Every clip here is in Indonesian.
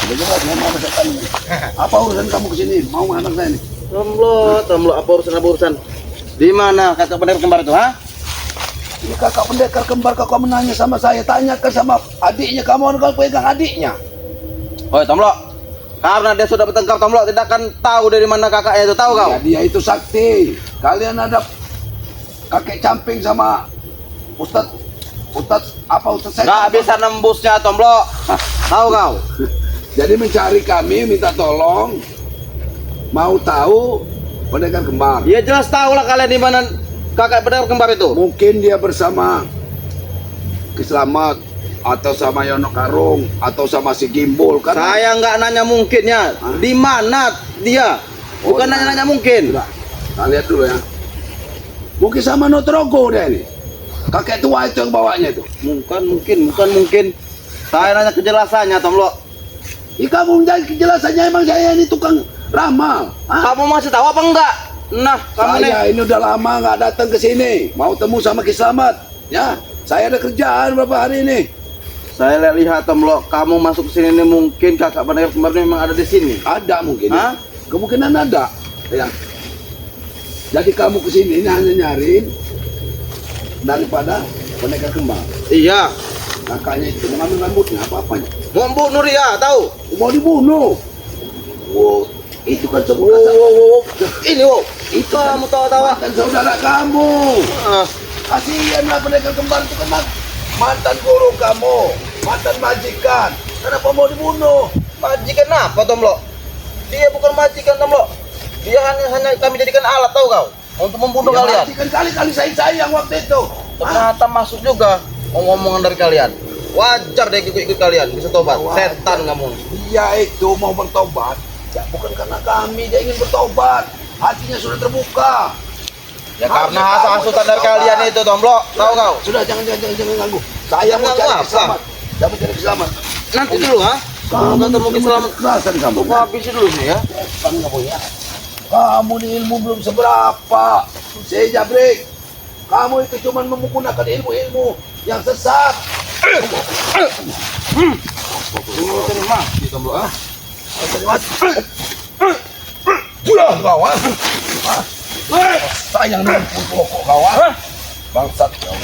Udah jelas mau masak kami. Apa urusan kamu kesini? Mau anak saya nih? Tomlo, apa urusan? Di mana kakak pendekar kembar itu, ha? Ini kakak pendekar kembar, kakak menanya sama saya. Tanyakan sama adiknya, kamu kan pegang adiknya. Oi, Tomlo. Karena dia sudah bertengkar, Tomlo tidak akan tahu dari mana kakaknya itu, tahu kau? Ya, dia itu sakti. Kalian ada kakek camping sama Ustadz saya Gak bisa nembusnya, Tomlo. Tahu kau? jadi mencari kami, minta tolong, mau tahu pendekar kembar. Ya jelas tahu lah kalian di mana kakak pendekar kembar itu. Mungkin dia bersama Kislamat atau sama Yono Karung atau sama si Gimbul kan. Saya nggak nanya mungkinnya. Di mana dia? Bukan nanya-nanya mungkin. Sudah, kita lihat dulu ya. Mungkin sama Notrogo dia ini. Kakek tua itu yang bawanya itu. Bukan mungkin. Saya nanya kejelasannya, Tomlo. Kamu menjadi kejelasannya, emang saya ini tukang ramal. Kamu masih tahu apa enggak? Nah, kamu nih. Saya ini udah lama nggak datang ke sini. Mau temu sama Kislamat. Ya, saya ada kerjaan beberapa hari ini. Saya lihat, Tomlo, kamu masuk ke sini nih, mungkin kakak pendekar kembar memang ada di sini. Ada mungkin. Hah? Kemungkinan ada. Ya. Jadi kamu ke sini ini hanya nyariin daripada pendekar kembar. Iya. Kakaknya itu mengambil rambutnya apa-apanya. Mau bunuh dia, tahu? Mau dibunuh. Wow, itu kan saudara. Ini, itu kamu tawa-tawa. Kan saudara kamu. Kasihanlah pendekar kembar itu kan mantan guru kamu, mantan majikan. Kenapa mau dibunuh? Majikan apa, Tomlo? Dia bukan majikan, Tomlo. Dia hanya kami jadikan alat, tahu kau? Untuk membunuh kalian. Majikan kali-kali saya sayang waktu itu. Ternyata masuk juga omongan dari kalian. Wajar deh ikut kalian, bisa tobat. Setan kamu. Dia itu mau bertobat, ya bukan karena kami, dia ingin bertobat. Hatinya sudah terbuka. Ya karena hasutan dari kalian itu, Tomlo. Tahu kau? Sudah, jangan ganggu. Saya mau cari Kislamat. Saya mau cari Kislamat. Nanti dulu, ha? Kamu mungkin selamat. Kerasan kamu. Tunggu habisin dulu nih ya. Kamu di ilmu belum seberapa. Saya Jabrik. Kamu itu cuma menggunakan ilmu-ilmu yang sesat. Terima kasih, Tomlo, ha? Sudah kawan. Sayang dengan pokok kawan. Bangsat kau.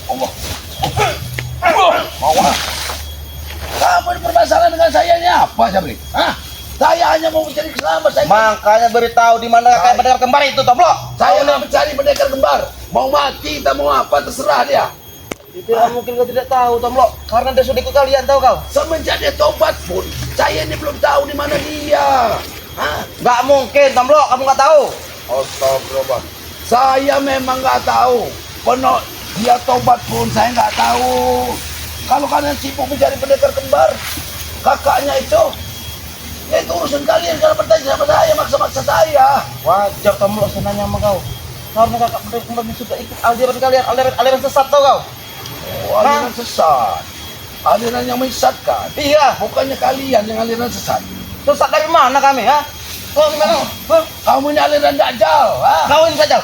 Allah. Kawan. Kamu bermasalah dengan saya ini apa, Jabrik? Hah? Saya hanya mau mencari Kislamat. Makanya beritahu di mana kakak pendekar kembar itu, Tomlo. Saya mau mencari pendekar kembar. Mau mati, kita mau apa, terserah dia. Itu mungkin kau tidak tahu, Tomlo. Karena dia sudah ikut kalian, tahu kau? Semenjak dia tobat pun, saya ini belum tahu di mana dia. Hah? Nggak mungkin, Tomlo. Kamu nggak tahu. Astagfirullah. Saya memang nggak tahu. Penuh dia tobat pun saya nggak tahu. Kalau kalian sibuk mencari pendekar kembar, kakaknya itu, ya itu urusan kalian. Kalau bertanya sama saya, maksa-maksa saya. Wajar, Tomlo, saya nanya sama kau. Karena kakak pendekar kembar ini sudah ikut aliran kalian, aliran sesat, tahu kau? Oh, aliran sesat. Aliran yang menyesatkan. Iya. Bukannya kalian yang aliran sesat. Sesat dari mana kami, ha? Kau gimana? Kamu ini aliran Dajjal, ha? Kau ini saja.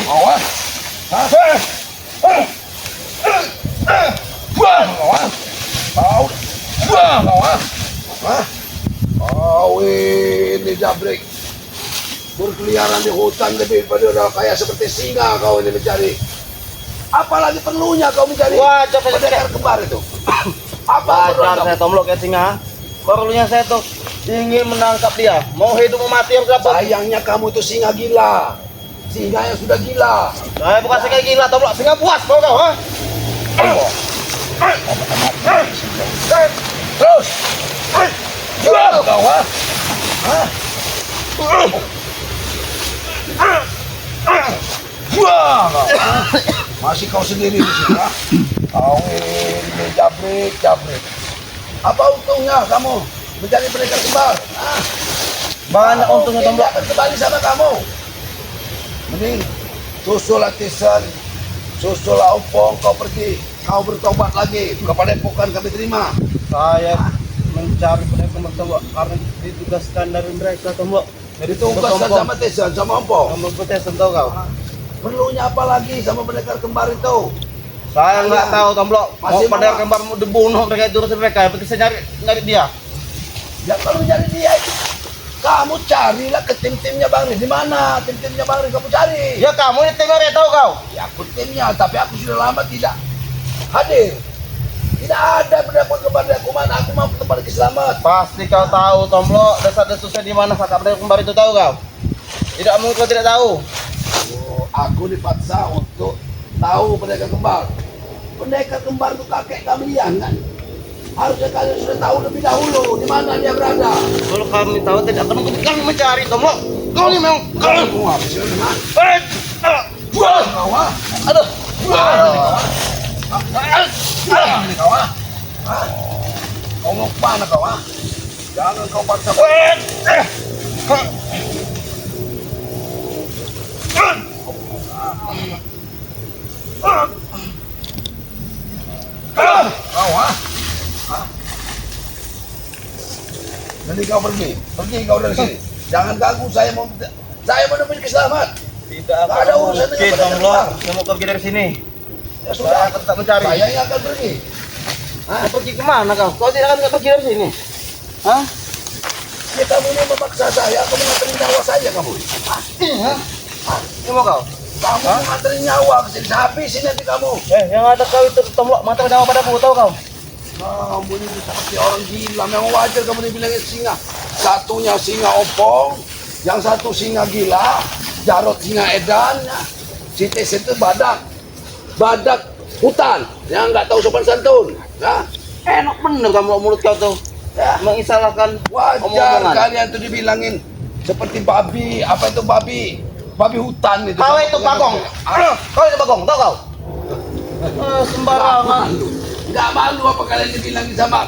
Awas. Awas. Awas. Kau ini Jabrik. Berkeliaran di hutan lebih pada kayak seperti singa kau ini mencari. Apalagi perlunya kau mencari pendekar kembar itu. Apa Wajar saya, Tomlo, kayak singa. Perlunya saya tuh ingin menangkap dia. Mau hidup mau mati yang dapat. Sayangnya kamu itu singa gila. Singa yang sudah gila. Saya bukan singa gila, Tomlo. Singa puas, tahu kau, ha? Terus. Jual kau, ha? Jual kau. Masih kau sendiri di sini, ha? Kau ini Jabrik. Apa untungnya kamu menjadi pendekar kembar? Hah? Banyak untungnya, Tomlo. Akan kembali sama kamu. Mending susul latisan, susul opong, kau pergi, kau bertobat lagi kepada epokan kami terima. Saya mencari pendekar kembar, Tomlo, karena ditugaskan dari mereka, Tomlo. Jadi tugaskan sama Tesan, sama ompong. Kamu protes, tahu kau? Perlunya apa lagi sama pendekar kembar itu? Saya nggak tahu Tomlo. Mau Masih pada mau- kembar mau dibunuh mereka itu mereka. Berarti saya nyari dia. Ya kalau nyari dia itu, kamu carilah ke tim-timnya Bang Riz. Di mana tim-timnya Bang Riz? Kamu cari. Ya kamu ini timnya tahu kau. Ya aku timnya, tapi aku sudah lama tidak hadir. Tidak ada pendekar kembar di aku mana. Aku mau tempat selamat. Pasti kau tahu Tomlo. Desa-desanya di mana kakak pendekar kembar itu tahu kau? Tidak mungkin kau tidak tahu. Oh, aku dipaksa untuk tahu pendekar kembar. Pendekar kembar itu kakek kalian kan? Harusnya kalian sudah tahu lebih dahulu di mana dia berada. Kalau kami tahu tidak akan mungkin kami mencari Tomlo. Kau ini memang kau. Kamu habis ini, ha? Buah. Kau, ha? Aduh. Ini kau, ha? Ha? Kau mau kemana kau, ha? Jangan kau paksa. Kau, ha? Ha? Jadi kau pergi kau dari sini. Jangan ganggu saya mau demi keselamat. Tidak Nggak ada urusan dengan mungkin pendekar Tomlo. kembar. Saya mau pergi dari sini. Ya Saya sudah, akan tetap mencari. saya yang akan pergi. Hah? Pergi kemana kau? Kau tidak akan pergi dari sini. Hah? Ya kamu ini memaksa saya, kamu nganterin nyawa saya kamu. Hah? Ini mau kau? Kamu nganterin nyawa ke sini, habisin nanti kamu. Yang ada kau itu Tomlo mata nyawa padaku, tahu kau? Kamu ini seperti orang gila, memang wajar kamu dibilangin singa. Satunya singa opong, yang satu singa gila, Jarot singa edan, ya. Si Tes itu badak hutan, yang nggak tahu sopan santun. Ya. Enak bener kamu mulut kau tuh. Ya. Mengisahkan Wajar omongan. kalian tuh dibilangin seperti babi, apa itu babi hutan itu. Kau itu bagong. Kau itu bagong, tahu kau? Sembarangan. Nggak malu apa kalian dibilangin sama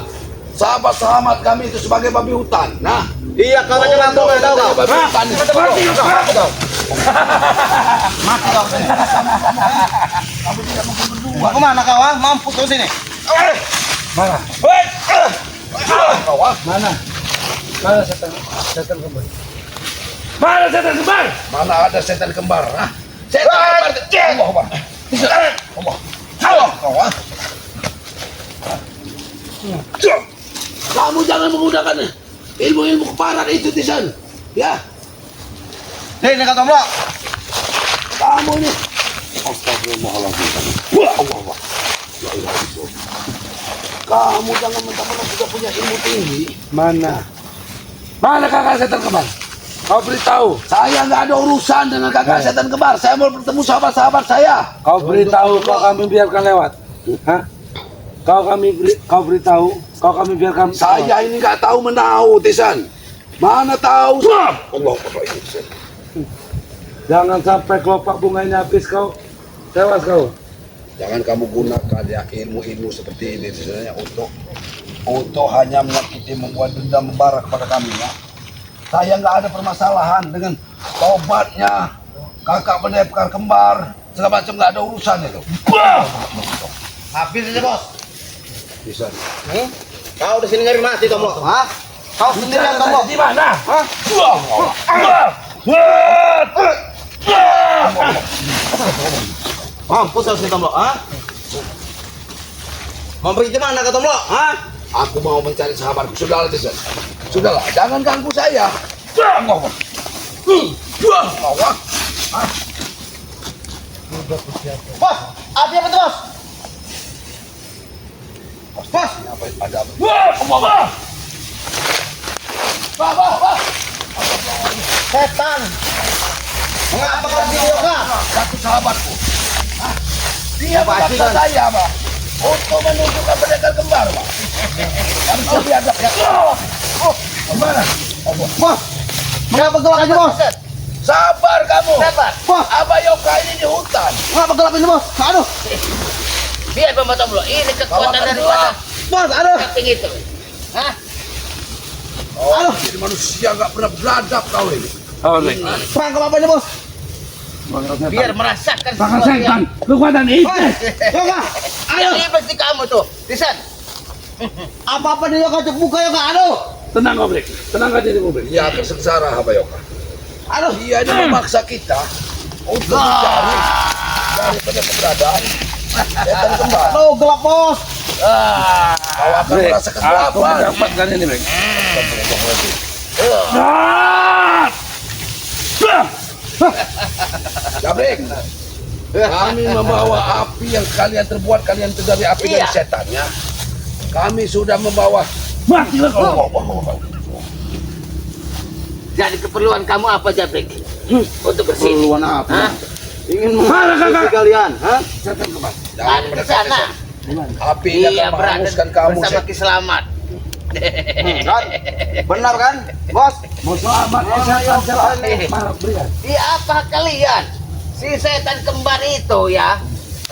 sahabat kami itu sebagai babi hutan. Nah, Iya, kau aja langsung ya, tahu kau? babi hutan itu. Mati kau. Mati kau. Kamu tidak mungkin berdua. Mau kemana kau? Mampus kau sini. Mana? Kau ah? Mana? Mana setan kembar? Mana setan kembar? Mana ada setan kembar? Ah? Setan kembar. Allah, Allah. Allah, kau ah? Kamu jangan menggunakan ilmu-ilmu keparat itu, Tisan. Ya, Ini kau Tomlo. kamu ini. Astagfirullahaladzim. Wah, Allah. La ilaha illallah. Kamu jangan mentang-mentang sudah punya ilmu tinggi. Mana kakak setan kembar? Kau beritahu. Saya nggak ada urusan dengan kakak setan kembar. Saya mau bertemu sahabat-sahabat saya. Kau beritahu, kau kami biarkan lewat. Hah? Kau beritahu, kau kami biarkan. Saya ini nggak tahu menahu, Tisan. Mana tahu? Allah, apa ini? Tisan? Jangan sampai kelopak bunga ini habis kau. Tewas kau. Jangan kamu gunakan ya ilmu-ilmu seperti ini sebenarnya untuk hanya menyakiti, membuat dendam membara kepada kami ya. Saya nggak ada permasalahan dengan tobatnya kakak pendekar kembar segala macam, nggak ada urusan itu. Habis aja, Bos. Bisa. Kau di sini nyari mati Tomlo. Hah? Kau sendirian Tomlo. Di mana? Hah? Mampus kau sini Tomlo. Hah? Mau pergi kemana kau Tomlo? Hah? Aku mau mencari sahabatku. Sudahlah, Tisan. Sudahlah, jangan ganggu saya. Allah. Allah. Bos, ada apa tuh, Bos? Bos, Apa ada apa? Allah. Bah. setan. Mengapa kau di yoga? Satu sahabatku. Hah? Dia Pasti memaksa kan? saya, Pak. Untuk menunjukkan pendekar kembar, Pak. Harus lebih adab ya. Gimana? Bos, mengapa gelap aja, Bos? Sabar kamu. Sabar. Bos, Abayoka ini di hutan. mengapa gelap ini, Bos? Aduh, Biar pemotong dulu. Ini kekuatan Kawakan daripada Bos, aduh. cacing itu. Hah? Oh, jadi manusia nggak pernah beradab kau ini. Perangkap apa ini, Bos? Biar merasakan Tangan sesuatu setan, yang kekuatan Bos, iblis. yoga. Ayo, ini pasti kamu tuh. Tisan. apa-apa di yoga cek buka yoga. Aduh, Tenang kau, Brik. Tenang aja di mobil. Dia akan sengsara, Abayoka. aduh. Dia ini memaksa kita untuk mencari daripada keberadaan setan kembar. Aduh, gelap bos. Kau akan Brek, merasa aku kegelapan. mendapatkan ini, Brek. Jabrek, kami membawa api yang kalian terbuat, kalian itu dari api dari Iya. setan ya. Kami sudah membawa. Matilah kau. Jadi keperluan kamu apa, Jabrek? Untuk bersini. Keperluan apa? Hah? Ingin Mana, menghabisi kakak? kalian, hah? Setan kembar. Jangan Ada di mendekat sana. setan. Api ini Iya, akan berada menghanguskan kamu. bersama Setan. Ki Selamat. Kan? Benar kan, bos? Mau selamat setan marah berikan. Di apa kalian? Si setan kembar itu ya,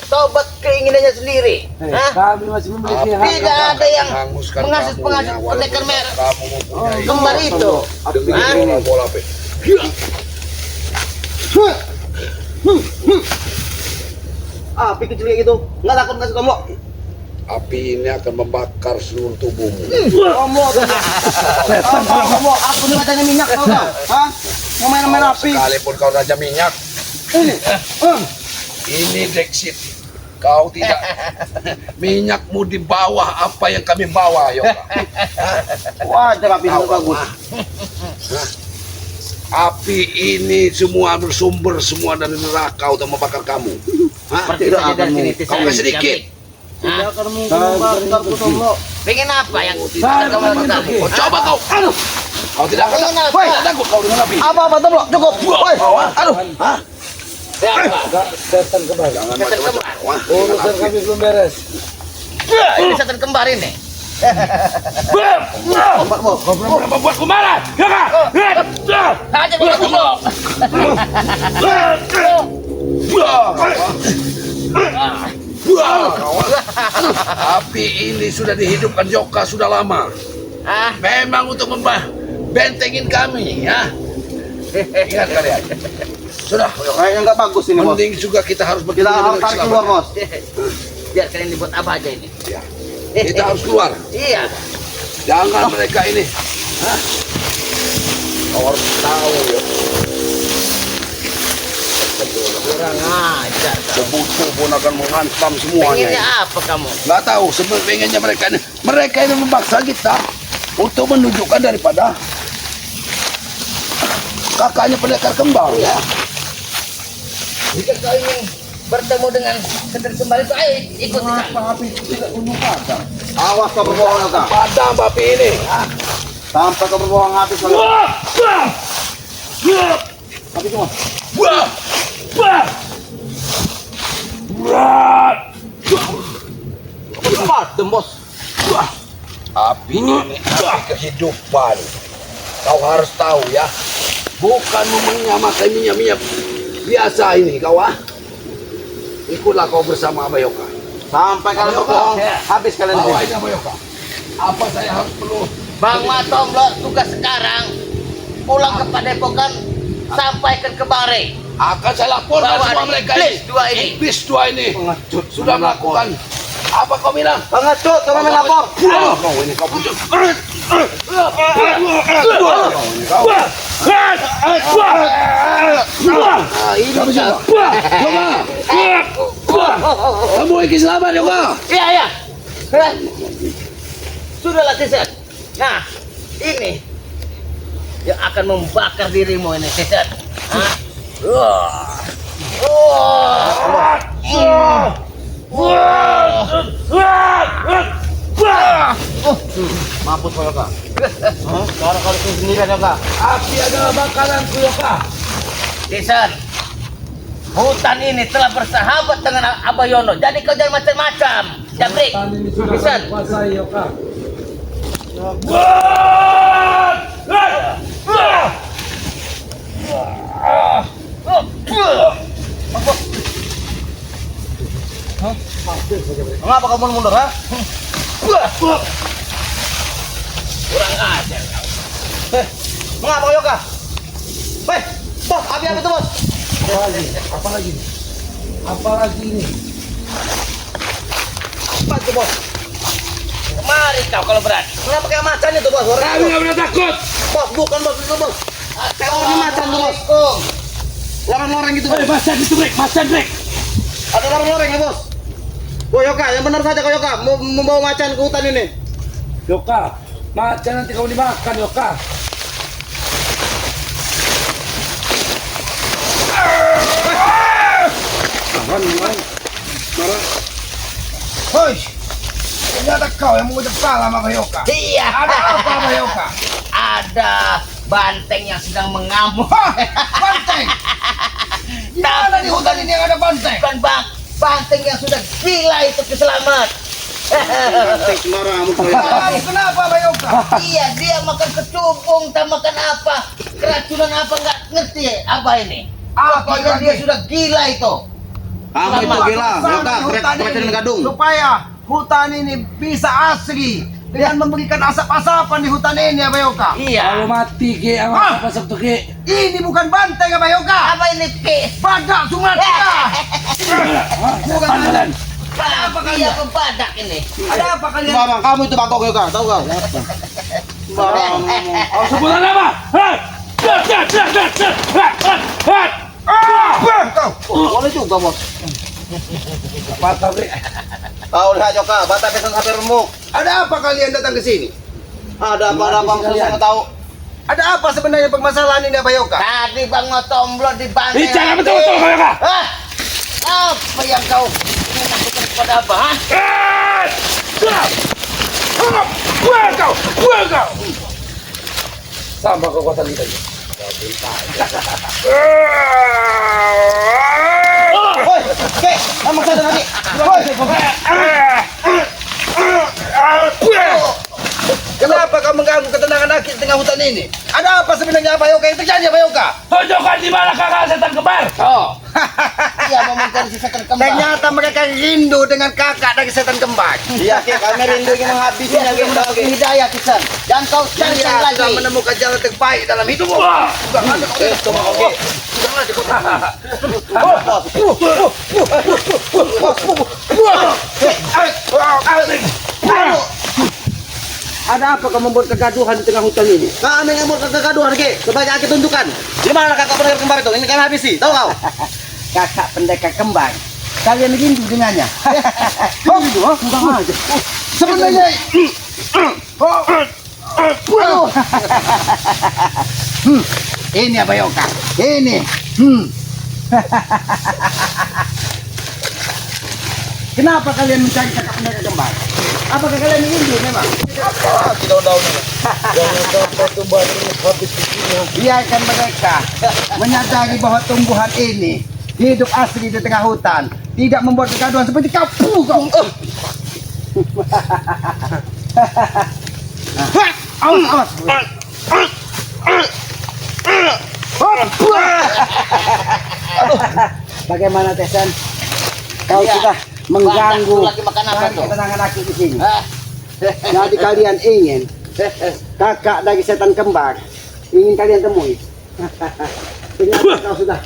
tobat keinginannya sendiri. Hah? Kami masih memiliki hak. Tidak ada yang Menghanguskan menghasut kamu, penghasut ya, pendekar walaupun merah. kamu mempunyai Kembar itu. dengan Hah? bola api. Api kecil kayak gitu, nggak takut nggak sih kamu? Api ini akan membakar seluruh tubuhmu. Kamu, kamu, aku ini katanya minyak tau nggak? Hah? Mau main-main api? Sekalipun kau raja minyak, Ini, ini Dexit. Kau tidak minyakmu di bawah apa yang kami bawa, Yoga. wajar api itu bagus. Api ini semua bersumber semua dari neraka untuk membakar kamu. Hah? Pergi Tidak saja akan dari sini, mungkin. Tisan. Kau nggak sedikit. Tidak Hah? akan mungkin membakar Tomlo. Pengen apa yang Saya kamu lakukan? Oh, coba kau. Aduh. Kau tidak akan Pengen apa? tidak takut kau dengan api. Apa Tomlo? Cukup. Woi, aduh. Hah? Apa? Setan kembar. Jangan Setan macam-macam. kembar. Wah, Urusan api. kami belum beres. Ini setan kembar ini. Kau pernah membuatku marah, ya kak? Aja begitu lo. Api ini sudah dihidupkan Joka sudah lama. Ah, Memang untuk bentengin kami, ya. Ingat kalian. Sudah, Kayaknya nggak bagus ini bos. mending juga kita harus Kita bertemu harus dengan tarik keluar keselamatan. bos. biar kalian dibuat apa aja ini. Ya. Kita harus keluar. Iya. Jangan mereka ini. Hah? Kau harus tahu ya. Kurang ajar. Debutu pun akan menghantam semuanya. Pengennya apa kamu? Nggak tahu sebenarnya mereka ini memaksa kita untuk menunjukkan daripada kakaknya pendekar kembar ya. Jika kau ingin bertemu dengan setan kembar itu, ayo ikut kita. Api tidak gunung padam. Awas kau berbohong kau. Padam api ini. Hah? Sampai kau berbohong habis kau. Tapi cuma. Padam bos. Api ini api kehidupan. Kau harus tahu ya. Bukan menyamakan minyak-minyak biasa ini kau ah. Ikutlah kau bersama Abayoka. Sampai kalian berbohong habis kalian di Bawa sini. ini Abayoka. Apa saya harus perlu? Bang Matomblo, tugas sekarang pulang ke Padepokan, sampaikan ke Bare. Akan saya laporkan Bawa semua ini, mereka iblis dua ini. Iblis dua ini Pengecut sudah melakukan apa kau bilang? Pengecut, kau main lapor. Kau ini kau pujuk. Kau ini kau. Ah, ini Kamu kau. coba. Kamu ingin selamat ya kau? Iya, iya. Hah? Sudahlah, Tisan. Nah, ini yang akan membakar dirimu ini, Tisan. Hah? Mampus kau Yoka. Sekarang kau disini sendirian Yoka. Api adalah bakaranku Yoka. Tisan, hutan ini telah bersahabat dengan Abayono. Jadi kau jangan macam-macam. Jabrik, Hutan ini sudah Tisan. kami kuasai, Yoka. Mengapa kamu mundur ha? Kurang ajar. Mengapa kau Yoka? Weh, bos, api apa itu bos? Apalagi ini. Apa itu bos? Mari kau kalau berani. Kenapa kayak macan itu bos? Orang Kami nggak pernah takut. bos, bukan bos itu bos. Kayak orang macan tuh bos. Assalamualaikum. Loreng-loreng gitu bos. Macan itu, Brek. Macan, Brek. Ada loreng ya bos. Woi Yoka, yang benar saja kau Yoka, mau membawa macan ke hutan ini. Yoka, macan nanti kau dimakan Yoka. Marah. Hoi, ternyata kau yang mengucap salam sama Yoka. Iya. Ada apa sama Yoka? Ada banteng yang sedang mengamuk. Hah, banteng. Di mana di hutan ini yang ada banteng? Bukan bang, banteng yang sudah gila itu keselamat. Banteng sembarangan kau Yoka. Kenapa sama Yoka? Iya, dia makan kecubung, tak makan apa, keracunan apa nggak ngerti apa ini. Apa Pokoknya ini? dia sudah gila itu. Kamu itu gila, Yoka, keracunan gadung. Supaya hutan ini bisa asri dengan memberikan asap-asapan di hutan ini ya Yoka. Kalau Iya. mati ke, Ah. apa sabtu ke? Ini bukan banteng ya Yoka. Apa ini Ki? Badak Sumatera. Bukan banteng. Apa kalian kebadak ini? Ada apa kalian? Bang, kamu itu bangkok Yoka, tahu kau? Sembarangan. Oh, sebutan apa? Hei! Boleh juga bos. Patah ke. Kau lihat Yoka, bata pesan sampai remuk. Ada apa kalian datang ke sini? Ada apa susah nggak tahu. Ada apa sebenarnya permasalahan ini ya Yoka? Tadi Bang Ngotomblot di banteng. Bicara betul-betul kau Yoka. Hah? Apa yang kau ingin lakukan kepada apa? Hah? Buang kau. Sama kekuatan kita ini. Woi, oke, kamu sadar lagi. Kenapa kau mengganggu ketenangan aku di tengah hutan ini? Ada apa sebenarnya apa Yoka yang terjadi apa Yoka? Tunjukkan di mana kakak setan kembar. Oh, Dia mau mencari si setan kembar. ternyata mereka rindu dengan kakak dari setan kembar. Iya, Ki, kami rindu ingin menghabisinya, Ki. Mendapat hidayah Kisan. Dan kau cari Dia lagi. sudah menemukan jalan terbaik dalam hidupmu. Wah. Sudah ada kau. Coba oke. Sudah ada kau. Ada apa kau membuat kegaduhan di tengah hutan ini? Kami yang membuat kegaduhan, Ki. Sebagai kita tunjukkan. Di mana kakak pendekar kembar itu? Ini kami habisi, tahu kau? Kakak pendekar kembar. Kalian rindu dengannya. Oh, gitu, oh, bukan aja. Sebenarnya, ini apa Yoka? Ini. Kenapa kalian mencari kakak pendekar kembar? Apakah kalian rindu memang? Daun-daun ini. Jangan sampai tumbuhan ini habis di sini. Biarkan mereka menyadari bahwa tumbuhan ini hidup asli di tengah hutan, tidak membuat kegaduhan seperti kau. Awas. Bagaimana Tesan? Kau Iya. sudah mengganggu Badak lagi makan apa tuh? ketenangan aku di sini. Hah? Jadi kalian ingin kakak dari setan kembar ingin kalian temui. Ternyata kau sudah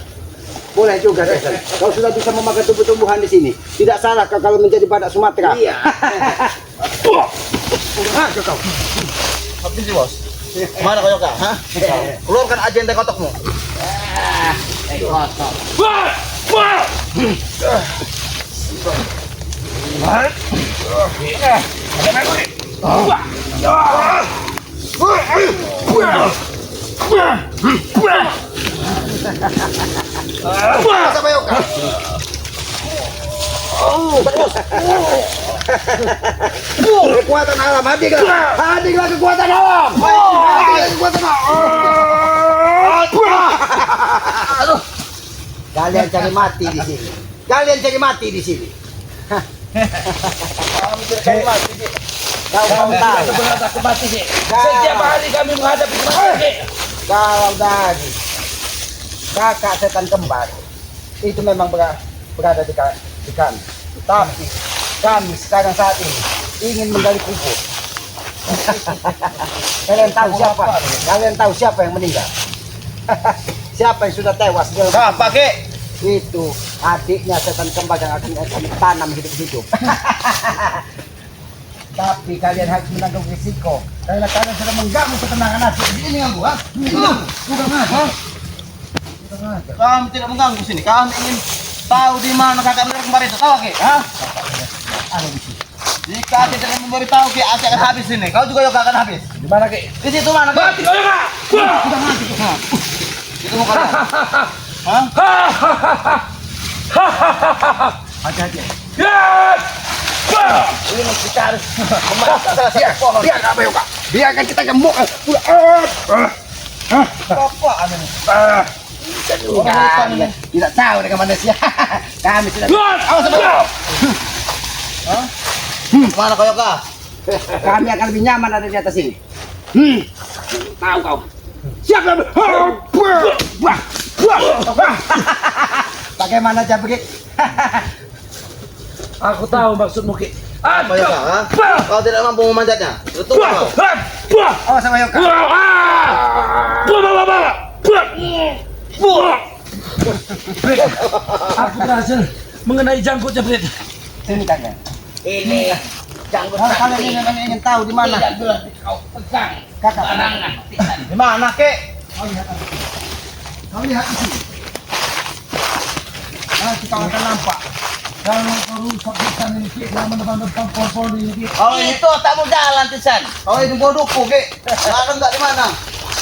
boleh juga Tesan. Kau sudah bisa memakan tumbuh-tumbuhan di sini. Tidak salah kau kalau menjadi badak Sumatera. Iya. Kau. Habis sih, Bos. Mana kau, Yoka? Hah? Keluarkan agenda kotakmu. Kotor. Apa Yoka? Kekuatan alam, hadirlah kekuatan alam. Hadirlah kekuatan alam. Kalian cari mati di sini. Kalian cari mati di sini. Kau tahu. Sebenarnya takut mati sih. Setiap hari kami menghadapi kematian. Kalau dari kakak setan kembar itu memang berada di kami. Tapi kami sekarang saat ini ingin menggali kubur. Kalian tahu siapa? Kalian tahu siapa yang meninggal? Siapa yang sudah tewas? Apa, Ki? Itu adiknya setan kembar yang akan kami tanam hidup-hidup. Tapi kalian harus menanggung risiko karena kalian sudah mengganggu ketenangan hati. Ini yang gua. Bukan aja. Kami tidak mengganggu sini. Kami ingin Tahu di mana kakak benar kembar itu? Tahu Ki? Hah? Jika Aki tidak memberitahu Ki, Aki akan habis ini. Kau juga Yoga akan habis. Di mana Ki? Di situ mana Ki? Mati kau Yoga! Sudah mati Ki. Itu mau kalian. Hah? Hati-hati. Ini kita harus memaksa pohon. Biar apa Yoga? Biarkan kita gemuk. Apa anu ini? Tidak tahu dengan manusia. Kami sudah. Awas sama. Mana kau Yoga? Kami akan lebih nyaman ada di atas ini. Tahu kau. Siap kami. Bagaimana Jabrik? Aku tahu maksudmu Ki. Apa Yoga? Hah? Kau tidak mampu memanjatnya. Betul kau. Awas sama Yoga. Aku berhasil mengenai jangkutnya Brit. Sini kalian. Ini janggut Kalau kalian sakti. ingin tahu di mana? Tidak boleh kau pegang. Kakak. Barangan. Tidak. Di mana Ki? Kau lihat di sini. Nanti kau akan nampak. Kalau kau rusak hutan ini, jangan depan-depan pohon ini. Kau ini Itu tak mau jalan Tisan. kau ini bodohku Ki. Sekarang enggak di mana?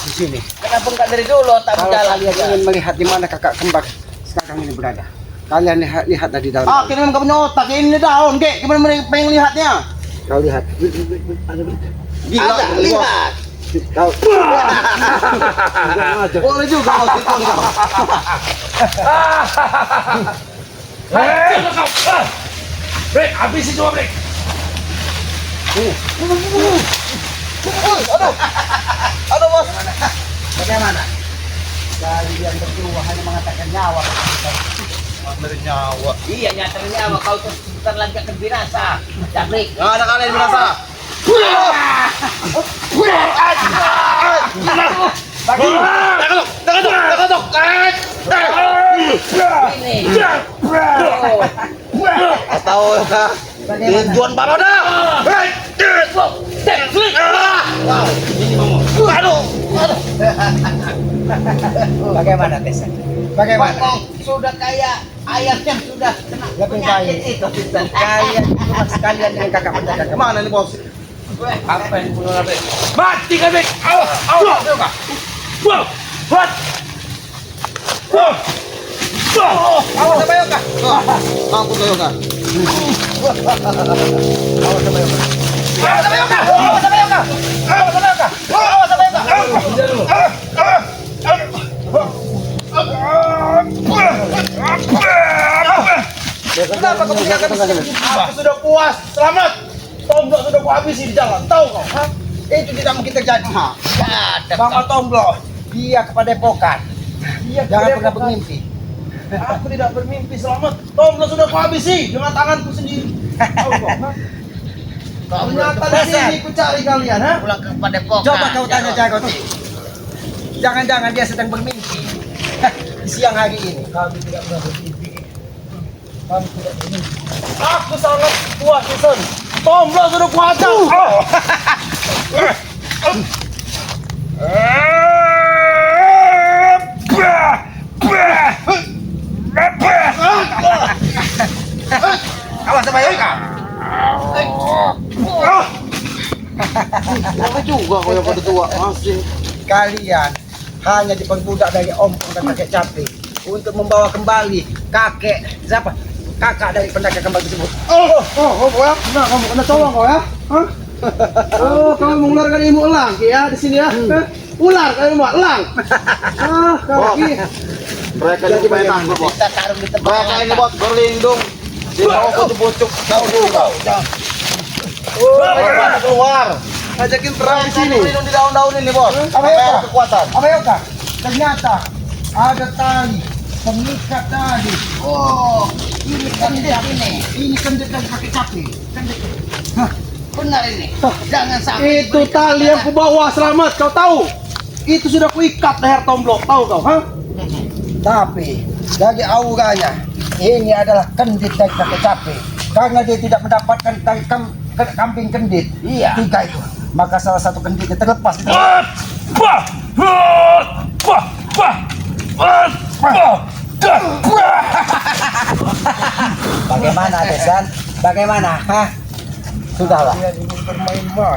Di sini. Kenapa enggak dari dulu tak mau Kalau jalan? kalian ingin melihat di mana kakak kembar sekarang ini berada, kalian lihat dari daun. Ah, kini memang kau punya otak. Ini daun Ki. Gimana mereka pengen lihatnya? Kau lihat. Gila, Ada, lihat. Kau. Boleh juga kau tikung kau. Brit, habisi semua Brit. Aduh bos. Bagaimana? Kalian berdua hanya mengatakan nyawa. Dari nyawa. Iya nyatanya sama kau terus sebentar lagi akan binasa. Jabrik. Nggak ada kalian merasa. Ini. Tahu ya. Tujuan Baroda. Aduh. Bagaimana Tessa? Bagaimana? Ngomong sudah kayak ayatnya sudah kena Lebih penyakit baik. itu Tisan. Kalian cuma sekalian dengan kakak penjaga. Kemana nih bos? Apa yang bunuh Brit? Mati kan Brit. Awas Yoga. What? Awas sama Yoga. Ampun tuh Yoga. Awas sama Yoga. Awas sama Yoga. Awas sama Yoga. Awas sama Yoga. Awas sama Yoga. Kenapa kau meninggalkan sini? Aku sudah puas. Selamat. Tomblok sudah ku habisi di jalan. Tahu kau? Hah? Itu tidak mungkin terjadi. Ada Bang Tomblok, dia kepada epokan. Jangan pernah bermimpi. Aku tidak bermimpi. Selamat. Tomblok sudah ku habisi dengan tanganku sendiri. Tahu kau? Hah? Ternyata di sini ku cari kalian. Hah? pulang kepada pokan. Coba kau tanya Jagoti. Jangan-jangan dia sedang bermimpi. Di siang hari ini. Kami tidak pernah bermimpi. Kami tidak bermimpi. Aku sangat puas, Jason. Tomblok sudah ku hancam. Awas sama Yoga. Apa juga kau yang pada tua? Masih. Kalian hanya diperbudak dari ompong dan kakek Capri untuk membawa kembali kakek siapa? Kakak dari pendagang kembali tersebut. Ya. Nah, kamu kena tolong kau ya. Hah? Oh, kamu mengeluarkan ilmu elang ya di sini ya. Ular kamu mau elang. Kaki. Mereka Jadi bagaimana? bos. Kita taruh di tempat Mereka yang ini bos berlindung. Di bawah pucuk-pucuk. Tahu juga. Mereka keluar. Ajakin perang di sini. Berlindung di daun-daun ini bos. Apa Apa ya? kekuatan? Apa Yoga? Ternyata ada tali pengikat tadi. Oh, ini kendit ini. Ini kendit dari kakek Capri. Kendit. Benar ini. Jangan sampai Itu tali yang ku bawa selamat. Kau tahu? Itu sudah kuikat leher Tomblok. Tahu kau? Hah? Tapi dari auranya ini adalah kendit dari kakek Capri. Karena dia tidak mendapatkan tali kambing kendit. Iya. 3 itu. Maka salah satu kenditnya terlepas di dalam. Bagaimana, Tesan? Bagaimana? Hah? Sudahlah.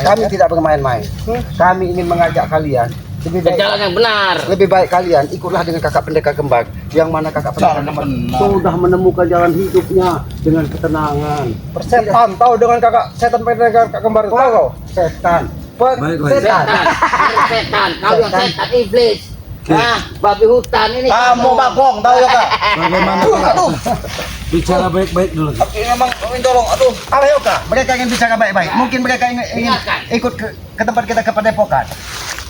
Kami tidak bermain-main. Kami ingin mengajak kalian lebih Ke baik, jalan yang benar. lebih baik kalian ikutlah dengan kakak pendekar kembar, yang mana kakak pendekar Jalan yang kembar benar. sudah menemukan jalan hidupnya dengan ketenangan. Persetan tahu dengan kakak setan pendekar kakak kembar tahu kau? Setan. Baik, baik. Setan. Setan, kau yang setan iblis. Babi hutan ini. Kamu bagong tahu ya kak? Bagaimana Aduh. bicara baik-baik dulu. Ini memang ingin tolong. Aduh. Ayo kak. Mereka ingin bicara baik-baik. Mungkin mereka ingin ikut ke tempat kita ke Padepokan.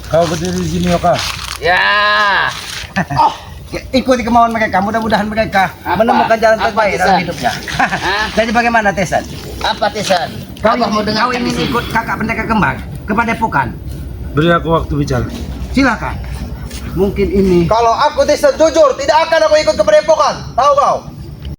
Kau berdiri di sini Oka. Ya. Ikuti kemauan mereka. Mudah-mudahan mereka Apa? menemukan jalan Apa, terbaik Tesan? dalam hidupnya. Jadi bagaimana Tesan? Apa Tesan? Kau Apa mau dengar? ingin ikut kakak pendekar kembar ke Padepokan? Beri aku waktu bicara. Silakan. Mungkin ini. Kalau aku Tesan jujur, tidak akan aku ikut ke Padepokan. Tahu kau?